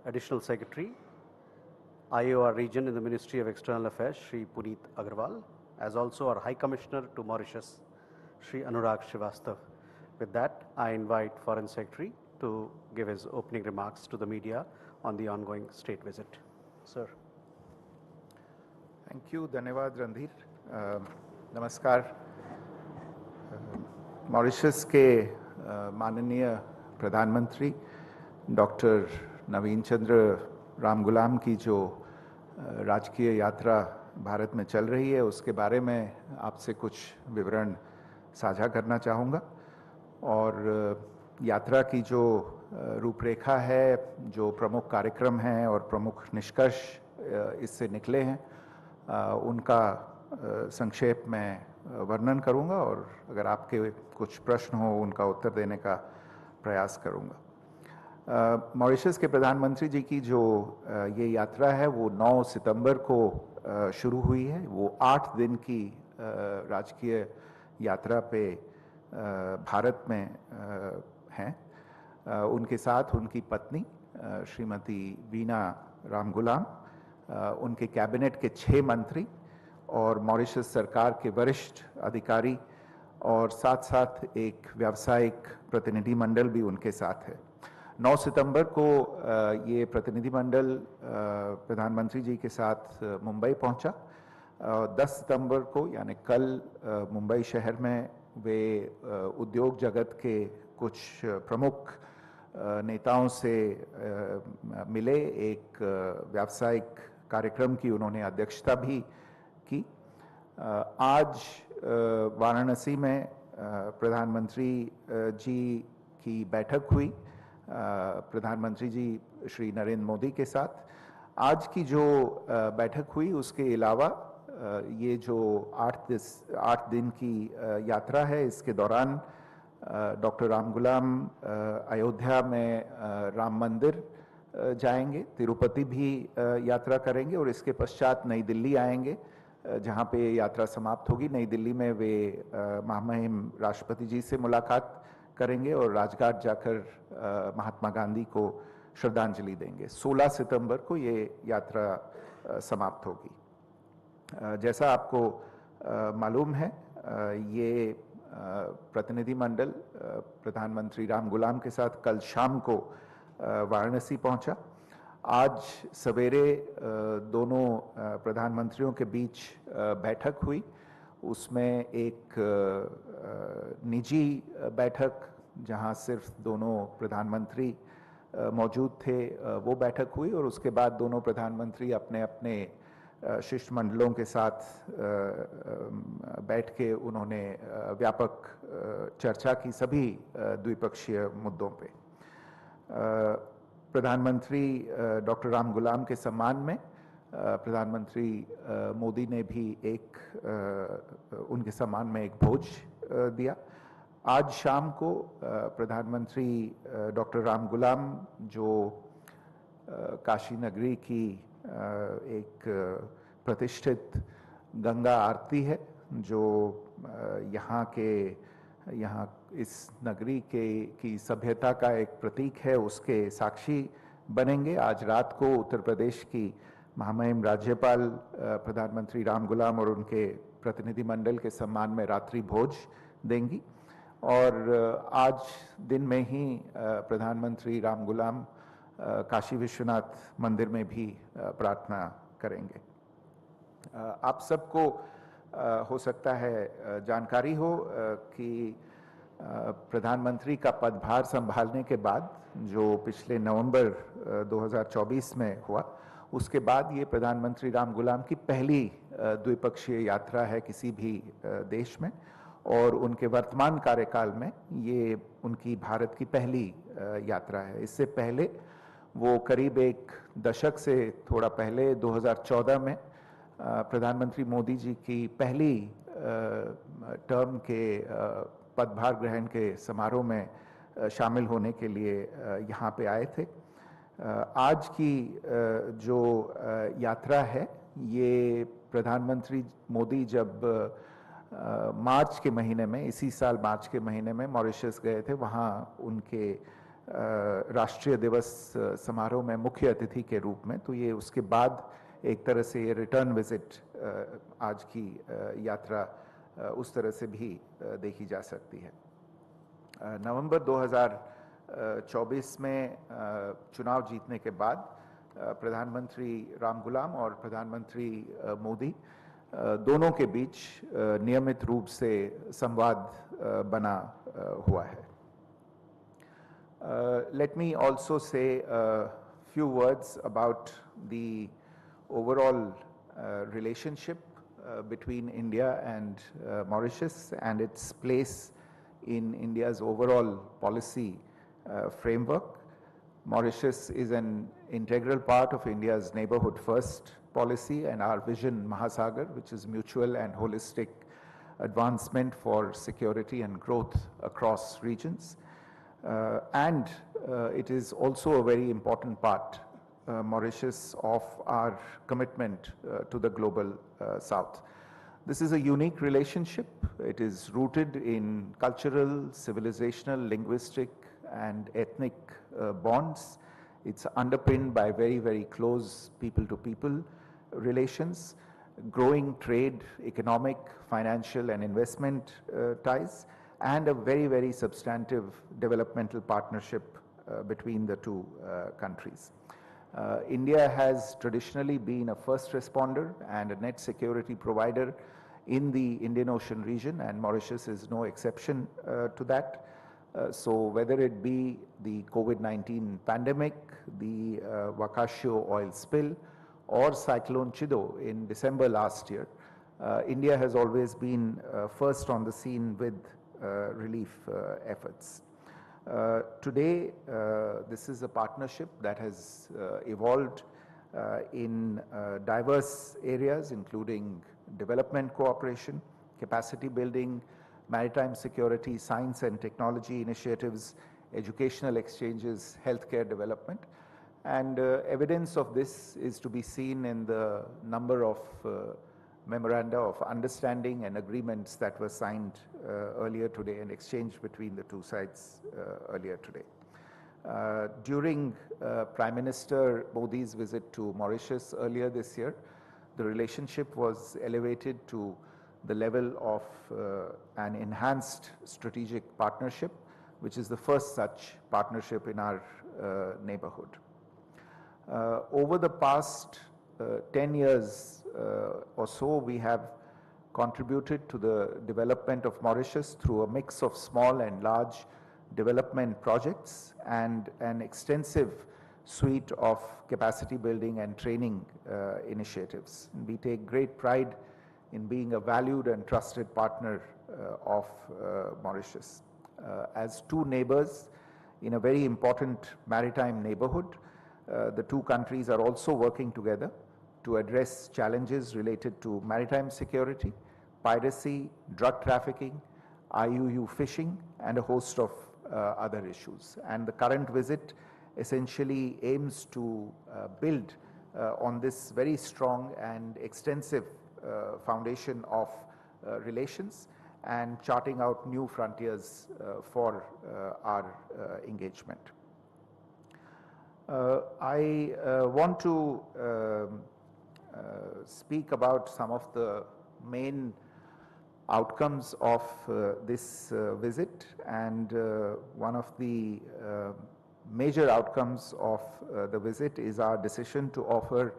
Additional Secretary, IOR Region in the Ministry of External Affairs, Shri Puneet Agarwal, as also our High Commissioner to Mauritius, Shri Anurag Srivastav. With that, I invite Foreign Secretary to give his opening remarks to the media on the ongoing state visit. Sir. Thank you. धन्यवाद रणधीर. नमस्कार. Mauritius के माननीय प्रधानमंत्री doctor नवीन चंद्र रामगुलाम की जो राजकीय यात्रा भारत में चल रही है उसके बारे में आपसे कुछ विवरण साझा करना चाहूँगा और यात्रा की जो रूपरेखा है, जो प्रमुख कार्यक्रम हैं और प्रमुख निष्कर्ष इससे निकले हैं उनका संक्षेप में वर्णन करूंगा और अगर आपके कुछ प्रश्न हो उनका उत्तर देने का प्रयास करूंगा। मॉरिशस के प्रधानमंत्री जी की जो ये यात्रा है वो 9 सितंबर को शुरू हुई है। वो 8 दिन की राजकीय यात्रा पे भारत में हैं। उनके साथ उनकी पत्नी श्रीमती वीना रामगुलाम, उनके कैबिनेट के 6 मंत्री और मॉरिशस सरकार के वरिष्ठ अधिकारी और साथ साथ एक व्यावसायिक प्रतिनिधि मंडल भी उनके साथ है। 9 सितंबर को ये प्रतिनिधि मंडल प्रधानमंत्री जी के साथ मुंबई पहुंचा। 10 सितंबर को यानी कल मुंबई शहर में वे उद्योग जगत के कुछ प्रमुख नेताओं से मिले। एक व्यावसायिक कार्यक्रम की उन्होंने अध्यक्षता भी की। आज वाराणसी में प्रधानमंत्री जी की बैठक हुई प्रधानमंत्री जी श्री नरेंद्र मोदी के साथ। आज की जो बैठक हुई उसके अलावा ये जो 8 दिन की यात्रा है इसके दौरान डॉक्टर रामगुलाम अयोध्या में राम मंदिर जाएंगे, तिरुपति भी यात्रा करेंगे और इसके पश्चात नई दिल्ली आएंगे जहां पे यात्रा समाप्त होगी। नई दिल्ली में वे महामहिम राष्ट्रपति जी से मुलाकात करेंगे और राजघाट जाकर महात्मा गांधी को श्रद्धांजलि देंगे। 16 सितंबर को ये यात्रा समाप्त होगी। जैसा आपको मालूम है ये प्रतिनिधि मंडल प्रधानमंत्री रामगुलाम के साथ कल शाम को वाराणसी पहुंचा। आज सवेरे दोनों प्रधानमंत्रियों के बीच बैठक हुई। उसमें एक निजी बैठक जहां सिर्फ दोनों प्रधानमंत्री मौजूद थे वो बैठक हुई और उसके बाद दोनों प्रधानमंत्री अपने अपने शिष्टमंडलों के साथ बैठ के उन्होंने व्यापक चर्चा की सभी द्विपक्षीय मुद्दों पे। प्रधानमंत्री डॉक्टर रामगुलाम के सम्मान में प्रधानमंत्री मोदी ने भी उनके सम्मान में एक भोज दिया। आज शाम को प्रधानमंत्री डॉक्टर रामगुलाम जो काशी नगरी की एक प्रतिष्ठित गंगा आरती है जो यहाँ इस नगरी की सभ्यता का एक प्रतीक है उसके साक्षी बनेंगे। आज रात को उत्तर प्रदेश की महामहिम राज्यपाल प्रधानमंत्री रामगुलाम और उनके प्रतिनिधि मंडल के सम्मान में रात्रि भोज देंगी और आज दिन में ही प्रधानमंत्री रामगुलाम काशी विश्वनाथ मंदिर में भी प्रार्थना करेंगे। आप सबको हो सकता है जानकारी हो कि प्रधानमंत्री का पदभार संभालने के बाद जो पिछले नवंबर 2024 में हुआ उसके बाद ये प्रधानमंत्री रामगुलाम की पहली द्विपक्षीय यात्रा है किसी भी देश में और उनके वर्तमान कार्यकाल में ये उनकी भारत की पहली यात्रा है। इससे पहले वो करीब एक दशक से थोड़ा पहले 2014 में प्रधानमंत्री मोदी जी की पहली टर्म के पदभार ग्रहण के समारोह में शामिल होने के लिए यहाँ पे आए थे। आज की जो यात्रा है ये प्रधानमंत्री मोदी जब मार्च के महीने में इसी साल मार्च के महीने में मॉरिशस गए थे वहाँ उनके राष्ट्रीय दिवस समारोह में मुख्य अतिथि के रूप में, तो ये उसके बाद एक तरह से ये रिटर्न विजिट आज की यात्रा उस तरह से भी देखी जा सकती है। नवंबर 2024 में चुनाव जीतने के बाद प्रधानमंत्री रामगुलाम और प्रधानमंत्री मोदी दोनों के बीच नियमित रूप से संवाद बना हुआ है। Let me also say a few words about the overall relationship between India and Mauritius and its place in India's overall policy framework. Mauritius is an integral part of India's neighborhood first policy and our vision Mahasagar, which is mutual and holistic advancement for security and growth across regions. And it is also a very important part, Mauritius, of our commitment to the global South. This is a unique relationship. It is rooted in cultural, civilizational, linguistic, and ethnic bonds. It's underpinned by very, very close people-to-people relations, growing trade, economic, financial, and investment ties, and a very, very substantive developmental partnership between the two countries. India has traditionally been a first responder and a net security provider in the Indian Ocean region, and Mauritius is no exception to that. So whether it be the COVID-19 pandemic, the Wakashio oil spill, or Cyclone Chido in December last year, India has always been first on the scene with relief efforts. Today, this is a partnership that has evolved in diverse areas, including development cooperation, capacity building, maritime security, science and technology initiatives, educational exchanges, healthcare development. And evidence of this is to be seen in the number of memoranda of understanding and agreements that were signed earlier today and exchanged between the two sides earlier today. During Prime Minister Modi's visit to Mauritius earlier this year, the relationship was elevated to the level of an enhanced strategic partnership, which is the first such partnership in our neighborhood. Over the past 10 years or so, we have contributed to the development of Mauritius through a mix of small and large development projects and an extensive suite of capacity building and training initiatives. We take great pride in being a valued and trusted partner of Mauritius. As two neighbors in a very important maritime neighborhood, the two countries are also working together to address challenges related to maritime security, piracy, drug trafficking, IUU fishing, and a host of other issues. And the current visit essentially aims to build on this very strong and extensive foundation of relations and charting out new frontiers for our engagement. I want to speak about some of the main outcomes of this visit, and one of the major outcomes of the visit is our decision to offer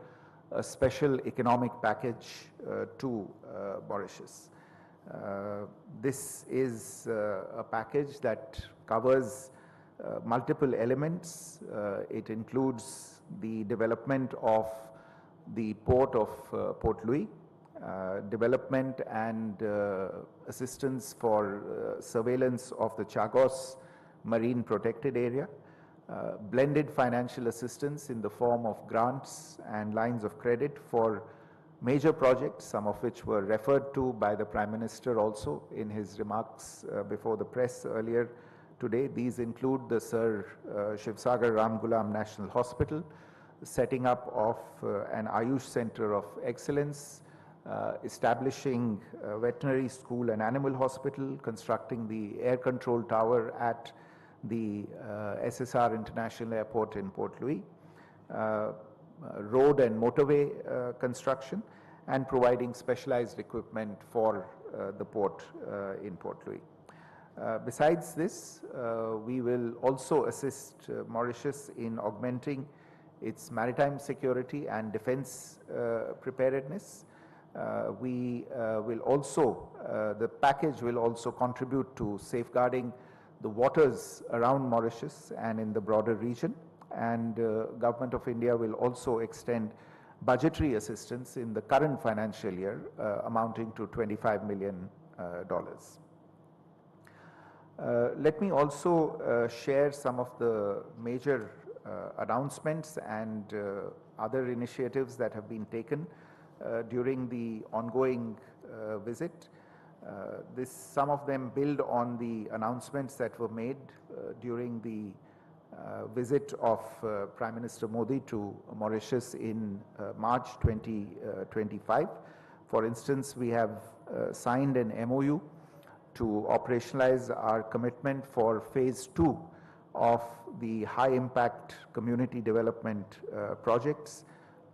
a special economic package to Mauritius. This is a package that covers multiple elements. It includes the development of the port of Port Louis, development and assistance for surveillance of the Chagos Marine Protected Area, blended financial assistance in the form of grants and lines of credit for major projects, some of which were referred to by the Prime Minister also in his remarks before the press earlier today. These include the Sir Shivsagar Ramgulam National Hospital, setting up of an Ayush Center of Excellence, establishing a veterinary school and animal hospital, constructing the air control tower at the SSR International Airport in Port Louis, road and motorway construction, and providing specialized equipment for the port in Port Louis. Besides this, we will also assist Mauritius in augmenting its maritime security and defense preparedness. The package will also contribute to safeguarding the waters around Mauritius and in the broader region, and Government of India will also extend budgetary assistance in the current financial year amounting to $25 million. Let me also share some of the major announcements and other initiatives that have been taken during the ongoing visit. Some of them build on the announcements that were made during the visit of Prime Minister Modi to Mauritius in March 2025. For instance, we have signed an MOU to operationalize our commitment for phase 2 of the high impact community development projects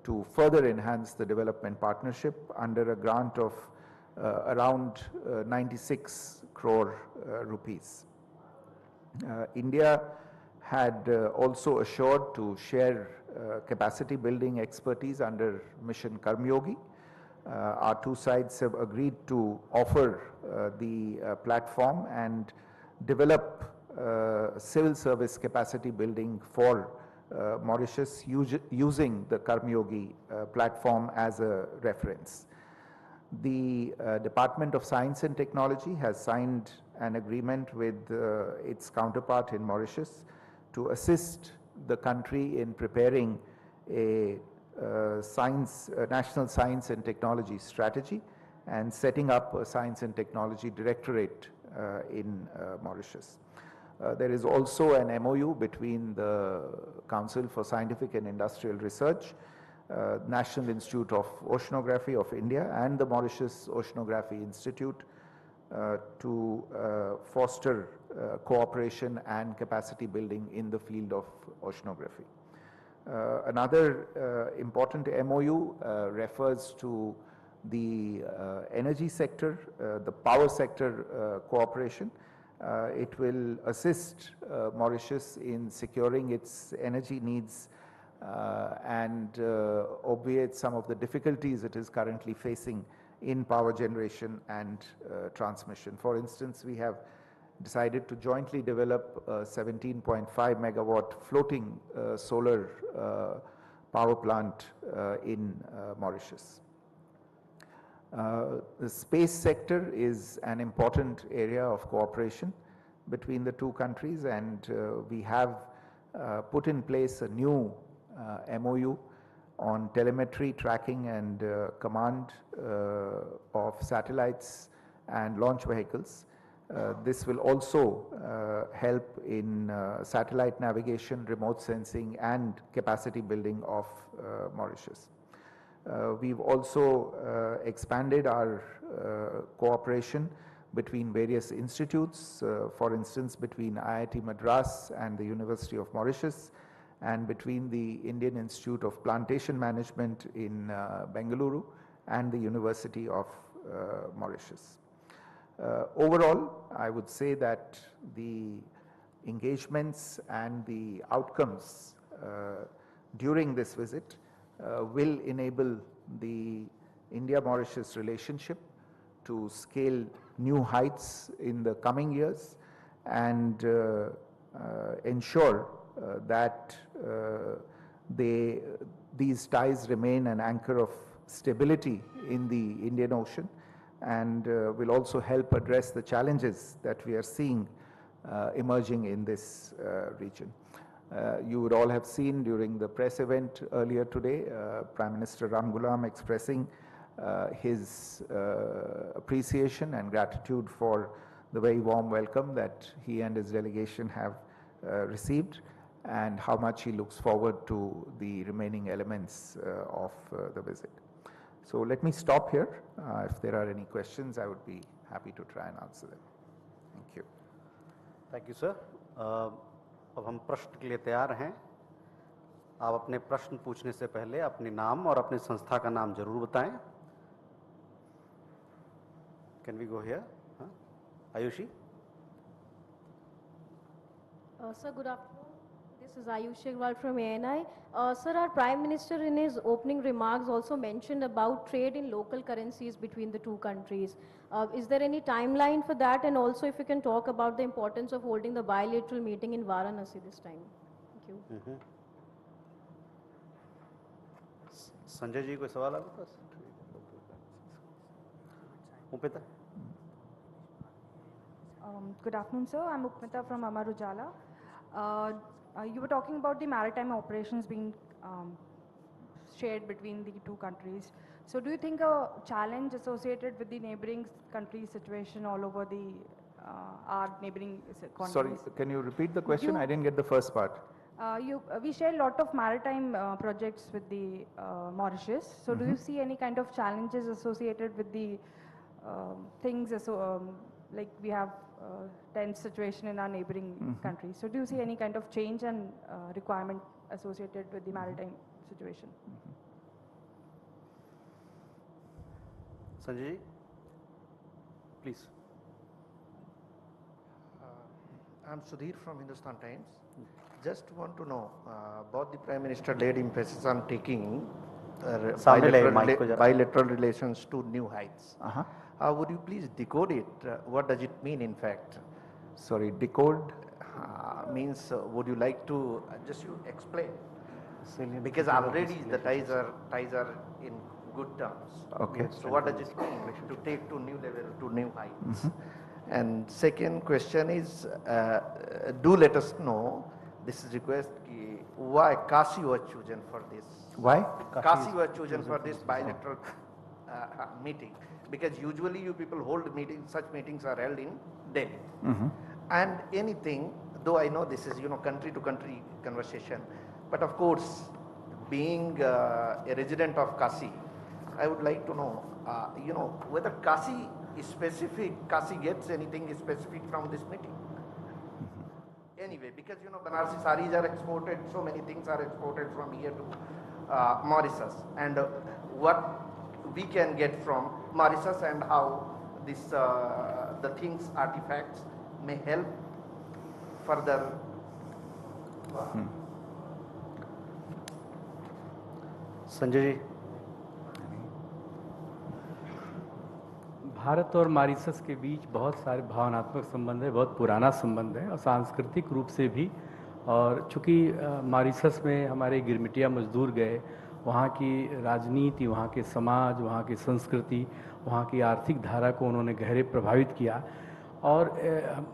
to further enhance the development partnership under a grant of around 96 crore rupees. India had also assured to share capacity building expertise under Mission Karmyogi. Our two sides have agreed to offer the platform and develop civil service capacity building for Mauritius using the Karmyogi platform as a reference. The Department of Science and Technology has signed an agreement with its counterpart in Mauritius to assist the country in preparing a national science and technology strategy and setting up a science and technology directorate in Mauritius. There is also an MOU between the Council for Scientific and Industrial Research, National Institute of Oceanography of India, and the Mauritius Oceanography Institute to foster cooperation and capacity building in the field of oceanography. Another important MOU refers to the energy sector, the power sector cooperation. It will assist Mauritius in securing its energy needs and obviate some of the difficulties it is currently facing in power generation and transmission. For instance, we have decided to jointly develop a 17.5 megawatt floating solar power plant in Mauritius. The space sector is an important area of cooperation between the two countries, and we have put in place a new MOU on telemetry, tracking and command of satellites and launch vehicles. This will also help in satellite navigation, remote sensing and capacity building of Mauritius. We've also expanded our cooperation between various institutes, for instance between IIT Madras and the University of Mauritius, and between the Indian Institute of Plantation Management in Bengaluru and the University of Mauritius. Overall, I would say that the engagements and the outcomes during this visit will enable the India-Mauritius relationship to scale new heights in the coming years and ensure that these ties remain an anchor of stability in the Indian Ocean, and will also help address the challenges that we are seeing emerging in this region. You would all have seen during the press event earlier today, Prime Minister Ramgoolam expressing his appreciation and gratitude for the very warm welcome that he and his delegation have received, and how much he looks forward to the remaining elements of the visit. So let me stop here. If there are any questions, I would be happy to try and answer them. Thank you. Thank you, sir. अब हम प्रश्न के लिए तैयार हैं। आप अपने प्रश्न पूछने से पहले अपने नाम और अपने संस्था का नाम जरूर बताएं। Can we go here? Ayushi? Sir, good afternoon. This is Ayushi Agrawal from ANI. Sir, our Prime Minister in his opening remarks also mentioned about trade in local currencies between the two countries. Is there any timeline for that? And also if you can talk about the importance of holding the bilateral meeting in Varanasi this time. Thank you. Sanjay ji, कोई सवाल आपके पास? उपेता? Good afternoon, sir. I'm Upmita from Amar Ujala. You were talking about the maritime operations being shared between the two countries. So do you think a challenge associated with the neighboring countries situation all over the our neighboring countries? Sorry, can you repeat the question? I didn't get the first part. We share a lot of maritime projects with the Mauritius. So do you see any kind of challenges associated with the things like we have tense situation in our neighboring countries? So do you see any kind of change and requirement associated with the maritime situation? Sanjay ji, please. I'm Sudhir from Hindustan Times. Just want to know, both the Prime Minister laid emphasis on taking bilateral relations to new heights. Would you please decode it? What does it mean in fact? Sorry, decode? Means, would you like to just you explain? Because already the ties are in good terms. Okay. So what does it mean to take to new level, to new heights? And second question is, do let us know, this is request, why Kashi was chosen for this? Why? Kashi was chosen for this bilateral meeting, because usually you people hold meetings, such meetings are held in Delhi. And anything, though I know this is, country to country conversation, but of course, being a resident of Kashi, I would like to know, whether Kashi is specific, Kashi gets anything specific from this meeting. Anyway, because Banarsi saris are exported, so many things are exported from here to Mauritius, and what we can get from Mauritius and how this the things, artifacts may help further. Sanjay ji, Bharat और Mauritius के बीच बहुत सारे भावनात्मक संबंध है, बहुत पुराना संबंध है और सांस्कृतिक रूप से भी। और चूँकि मॉरिशस में हमारे गिरमिटिया मजदूर गए, वहाँ की राजनीति, वहाँ के समाज, वहाँ की संस्कृति, वहाँ की आर्थिक धारा को उन्होंने गहरे प्रभावित किया। और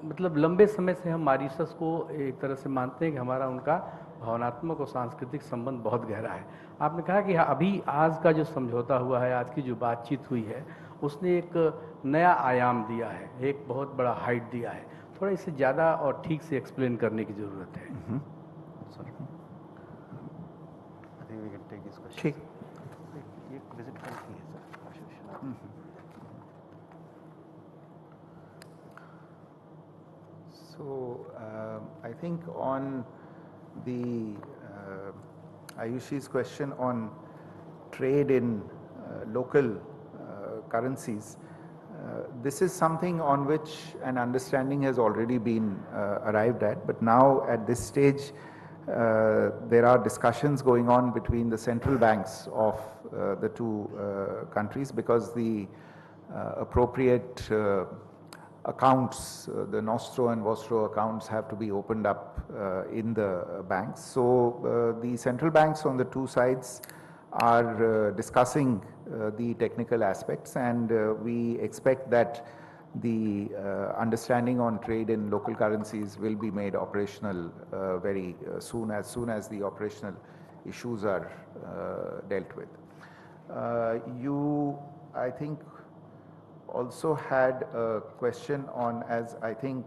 मतलब लंबे समय से हम मॉरिशस को एक तरह से मानते हैं कि हमारा उनका भावनात्मक और सांस्कृतिक संबंध बहुत गहरा है। आपने कहा कि अभी आज का जो समझौता हुआ है, आज की जो बातचीत हुई है, उसने एक नया आयाम दिया है, एक बहुत बड़ा हाइट दिया है। थोड़ा इसे ज़्यादा और ठीक से एक्सप्लेन करने की ज़रूरत है। ठीक, ये विजिट कल की है sir. So, I think on the Ayushi's question on trade in local currencies, this is something on which an understanding has already been arrived at, but now at this stage there are discussions going on between the central banks of the two countries, because the appropriate accounts, the Nostro and Vostro accounts have to be opened up in the banks. So the central banks on the two sides are discussing the technical aspects, and we expect that the understanding on trade in local currencies will be made operational very soon as the operational issues are dealt with. You, I think, also had a question on, as I think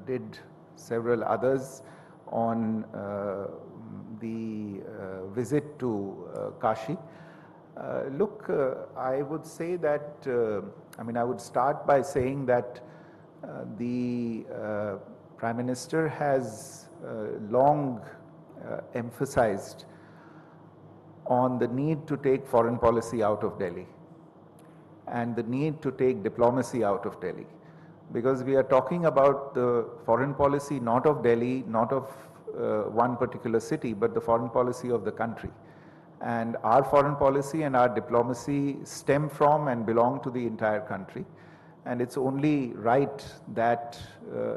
did several others, on the visit to Kashi. Look, I would say that, I would start by saying that the Prime Minister has long emphasized on the need to take foreign policy out of Delhi and the need to take diplomacy out of Delhi. Because we are talking about the foreign policy not of Delhi, not of one particular city, but the foreign policy of the country. And our foreign policy and our diplomacy stem from and belong to the entire country. And it's only right that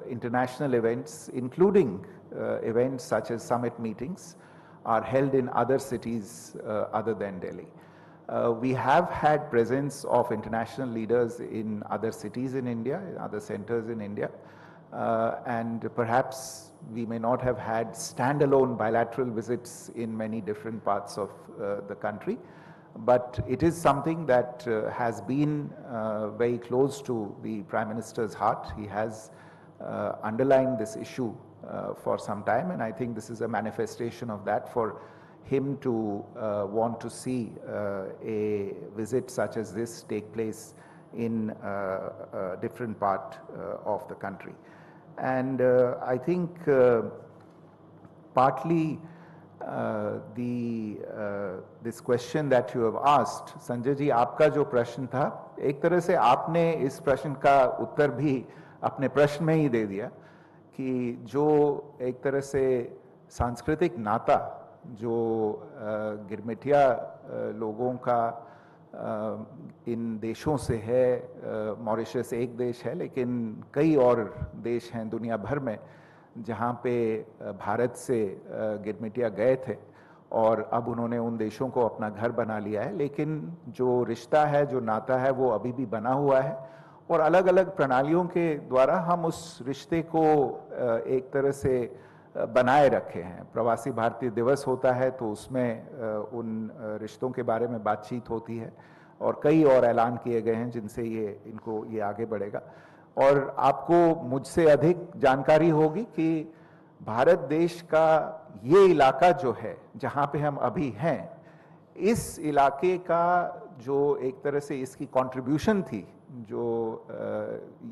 international events, including events such as summit meetings, are held in other cities other than Delhi. We have had presence of international leaders in other cities in India, in other centers in India, and perhaps we may not have had standalone bilateral visits in many different parts of the country, but it is something that has been very close to the Prime Minister's heart. He has underlined this issue for some time, and I think this is a manifestation of that for him to want to see a visit such as this take place in a different part of the country. And I think partly this question that you have asked, Sanjay ji, आपका जो प्रश्न था, एक तरह से आपने इस प्रश्न का उत्तर भी अपने प्रश्न में ही दे दिया कि जो एक तरह से सांस्कृतिक नाता जो गिरमिटिया लोगों का इन देशों से है, मॉरिशस एक देश है लेकिन कई और देश हैं दुनिया भर में जहाँ पे भारत से गिरमिटिया गए थे और अब उन्होंने उन देशों को अपना घर बना लिया है, लेकिन जो रिश्ता है, जो नाता है, वो अभी भी बना हुआ है और अलग अलग प्रणालियों के द्वारा हम उस रिश्ते को एक तरह से बनाए रखे हैं। प्रवासी भारतीय दिवस होता है तो उसमें उन रिश्तों के बारे में बातचीत होती है और कई और ऐलान किए गए हैं जिनसे ये आगे बढ़ेगा। और आपको मुझसे अधिक जानकारी होगी कि भारत देश का ये इलाका जो है जहाँ पे हम अभी हैं, इस इलाके का जो एक तरह से इसकी कंट्रीब्यूशन थी, जो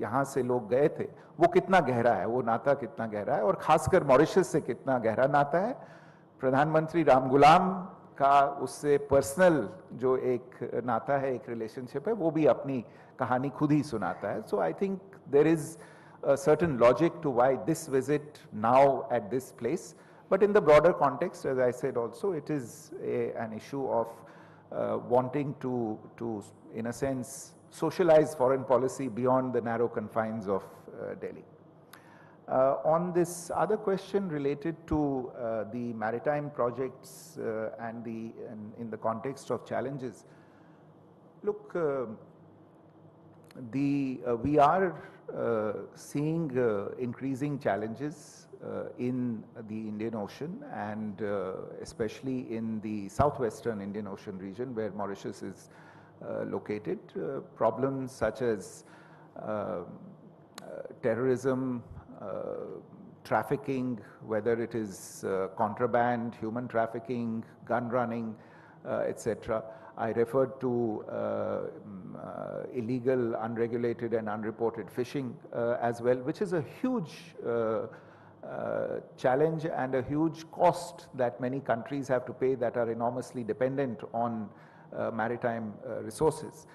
यहाँ से लोग गए थे, वो कितना गहरा है, वो नाता कितना गहरा है और खासकर मॉरिशस से कितना गहरा नाता है। प्रधानमंत्री रामगुलाम का उससे पर्सनल जो एक नाता है, एक रिलेशनशिप है, वो भी अपनी कहानी खुद ही सुनाता है। So I think there is a certain logic to why this visit now at this place, but in the broader context, as I said also, it is an issue of wanting to in a sense socialize foreign policy beyond the narrow confines of Delhi. On this other question related to the maritime projects and in the context of challenges, look, we are seeing increasing challenges in the Indian Ocean and especially in the southwestern Indian Ocean region where Mauritius is located. Problems such as terrorism, trafficking, whether it is contraband, human trafficking, gun running, etc. I referred to illegal, unregulated and unreported fishing as well, which is a huge challenge and a huge cost that many countries have to pay that are enormously dependent on maritime resources.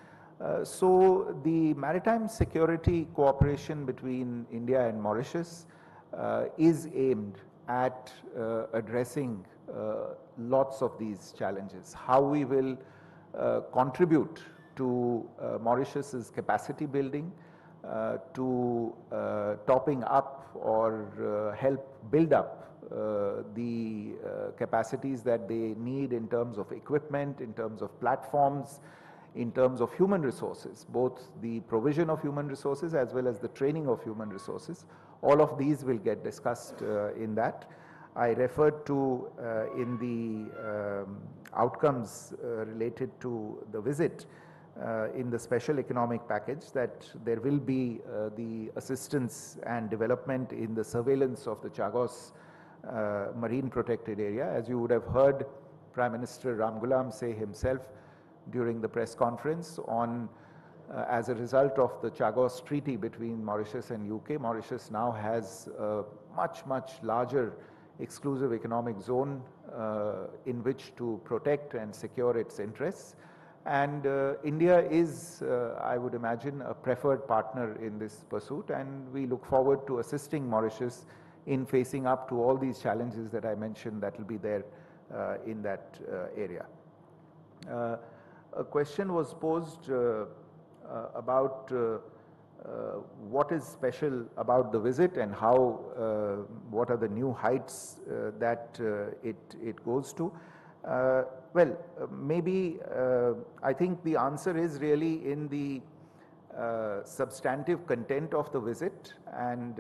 So the maritime security cooperation between India and Mauritius is aimed at addressing lots of these challenges. How we will contribute to Mauritius's capacity building, to topping up or help build up the capacities that they need in terms of equipment, in terms of platforms, in terms of human resources, both the provision of human resources as well as the training of human resources. All of these will get discussed in that. I referred to in the outcomes related to the visit in the special economic package that there will be the assistance and development in the surveillance of the Chagos marine protected area. As you would have heard Prime Minister Ramgoolam say himself during the press conference on as a result of the Chagos Treaty between Mauritius and UK, Mauritius now has a much, much larger exclusive economic zone in which to protect and secure its interests. And India is, I would imagine, a preferred partner in this pursuit, and we look forward to assisting Mauritius in facing up to all these challenges that I mentioned that will be there in that area. A question was posed about what is special about the visit and how, what are the new heights that it goes to. Well, maybe I think the answer is really in the substantive content of the visit, and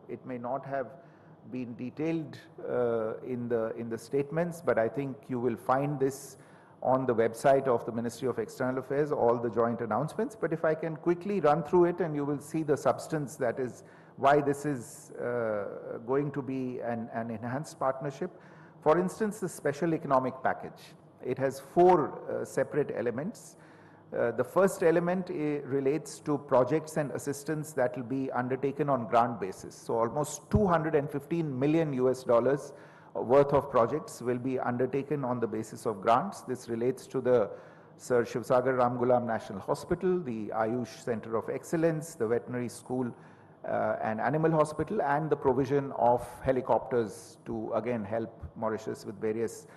it may not have been detailed in the statements, but I think you will find this on the website of the Ministry of External Affairs, all the joint announcements. But if I can quickly run through it, and you will see the substance, that is why this is going to be an enhanced partnership. For instance, the special economic package. It has 4 separate elements. The first element relates to projects and assistance that will be undertaken on grant basis. So almost $215 million worth of projects will be undertaken on the basis of grants. This relates to the Sir Shivsagar Ramgulam National Hospital, the Ayush Center of Excellence, the Veterinary School and Animal Hospital, and the provision of helicopters to again help Mauritius with various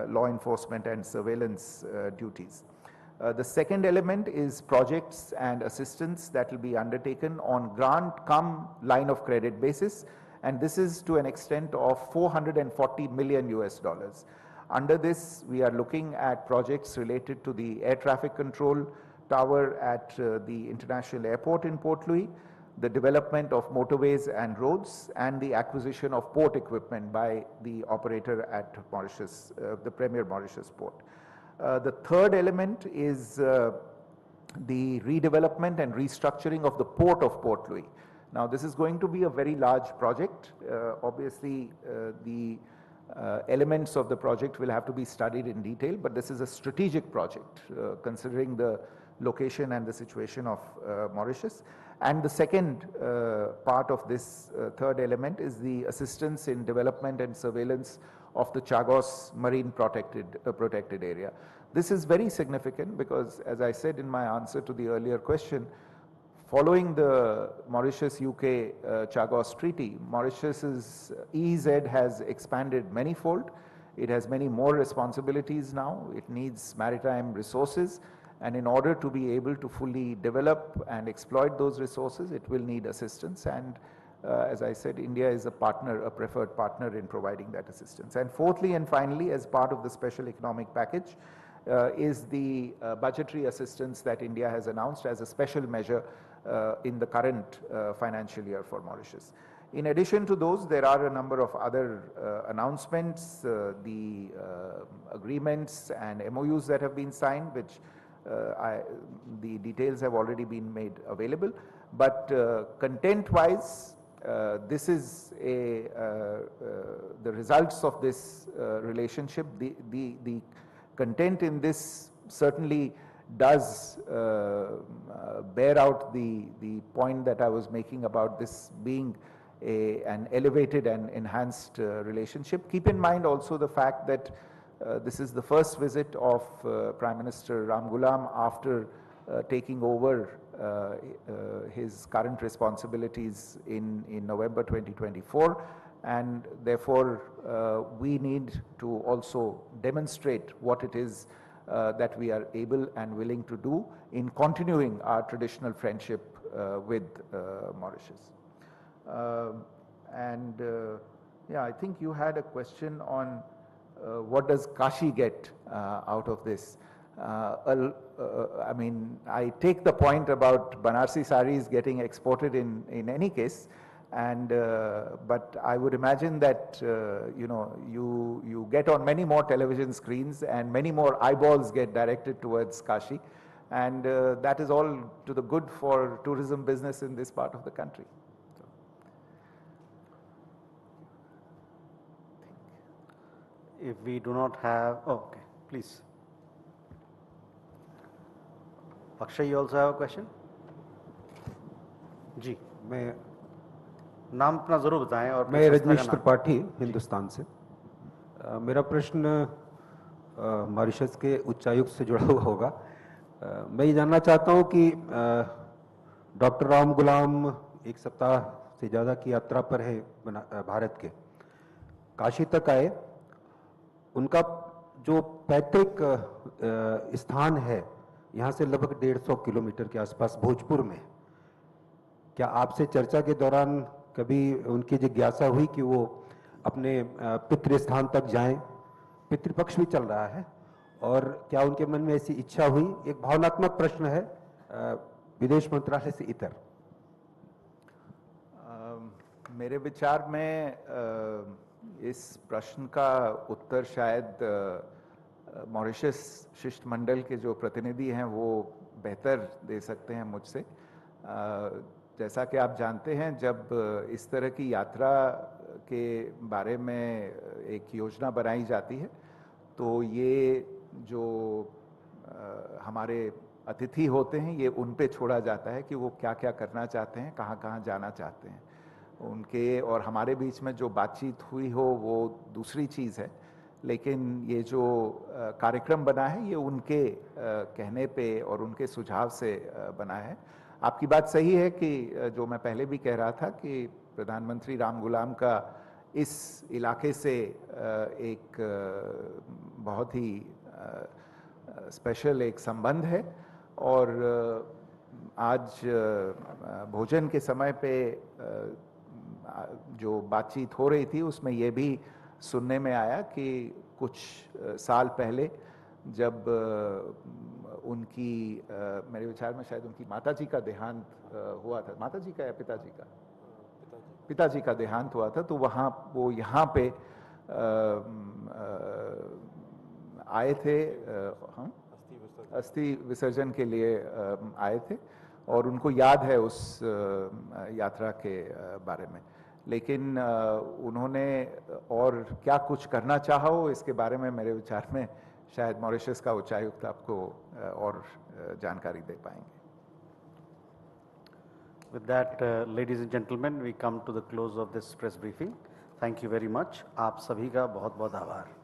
law enforcement and surveillance duties. The second element is projects and assistance that will be undertaken on grant cum line of credit basis, and this is to an extent of $440 million. Under this, we are looking at projects related to the air traffic control tower at the international airport in Port Louis, the development of motorways and roads, and the acquisition of port equipment by the operator at Mauritius, the Premier Mauritius Port. The third element is the redevelopment and restructuring of the port of Port Louis. Now, this is going to be a very large project. Obviously, the elements of the project will have to be studied in detail, but this is a strategic project considering the location and the situation of Mauritius. And the second part of this third element is the assistance in development and surveillance of the Chagos marine protected area. This is very significant because, as I said in my answer to the earlier question, following the Mauritius-UK Chagos Treaty, Mauritius's EEZ has expanded manifold. It has many more responsibilities now. It needs maritime resources, and in order to be able to fully develop and exploit those resources, it will need assistance. And as I said, India is a partner, a preferred partner in providing that assistance. And fourthly and finally, as part of the special economic package, is the budgetary assistance that India has announced as a special measure in the current financial year for Mauritius. In addition to those, there are a number of other announcements, the agreements and MOUs that have been signed, which the details have already been made available. But content-wise, this is the results of this relationship. The content in this certainly does bear out the point that I was making about this being an elevated and enhanced relationship. Keep in mind also the fact that this is the first visit of Prime Minister Ramgulam after taking over his current responsibilities in November 2024, and therefore we need to also demonstrate what it is that we are able and willing to do in continuing our traditional friendship with Mauritius. Yeah, I think you had a question on what does Kashi get out of this. I mean, I take the point about Banarsi saris getting exported in any case, and but I would imagine that you know, you get on many more television screens and many more eyeballs get directed towards Kashi, and that is all to the good for tourism business in this part of the country. If we do not have, oh, okay, please. Akshay, you also have a question? जी, मैं नाम अपना जरूर बताएं और मैं संस्था का रजनीश नाम। त्रिपाठी हिंदुस्तान से। मेरा प्रश्न मॉरिशस के उच्चायुक्त से जुड़ा हुआ होगा। मैं ये जानना चाहता हूँ कि डॉक्टर राम गुलाम एक सप्ताह से ज़्यादा की यात्रा पर है भारत के, काशी तक आए। उनका जो पैतृक स्थान है यहाँ से लगभग 150 किलोमीटर के आसपास भोजपुर में, क्या आपसे चर्चा के दौरान कभी उनकी जिज्ञासा हुई कि वो अपने पितृ स्थान तक जाएं? पितृपक्ष भी चल रहा है, और क्या उनके मन में ऐसी इच्छा हुई? एक भावनात्मक प्रश्न है विदेश मंत्रालय से इतर। मेरे विचार में इस प्रश्न का उत्तर शायद मॉरिशस शिष्टमंडल के जो प्रतिनिधि हैं वो बेहतर दे सकते हैं मुझसे। जैसा कि आप जानते हैं, जब इस तरह की यात्रा के बारे में एक योजना बनाई जाती है तो ये जो हमारे अतिथि होते हैं ये उन पे छोड़ा जाता है कि वो क्या क्या करना चाहते हैं, कहाँ कहाँ जाना चाहते हैं। उनके और हमारे बीच में जो बातचीत हुई हो वो दूसरी चीज़ है, लेकिन ये जो कार्यक्रम बना है ये उनके कहने पे और उनके सुझाव से बना है। आपकी बात सही है कि जो मैं पहले भी कह रहा था कि प्रधानमंत्री राम गुलाम का इस इलाके से एक बहुत ही स्पेशल एक संबंध है, और आज भोजन के समय पे जो बातचीत हो रही थी उसमें ये भी सुनने में आया कि कुछ साल पहले जब उनकी मेरे विचार में शायद उनकी माताजी का देहांत हुआ था, माताजी का या पिताजी का, पिताजी का देहांत हुआ था, तो वहाँ वो यहाँ पे आए थे, हम अस्थि विसर्जन के लिए आए थे, और उनको याद है उस यात्रा के बारे में। लेकिन उन्होंने और क्या कुछ करना चाहा हो इसके बारे में मेरे विचार में शायद मॉरिशस का उच्चायुक्त आपको और जानकारी दे पाएंगे। With that, ladies and gentlemen, we come to the close of this press briefing. Thank you very much. आप सभी का बहुत बहुत आभार।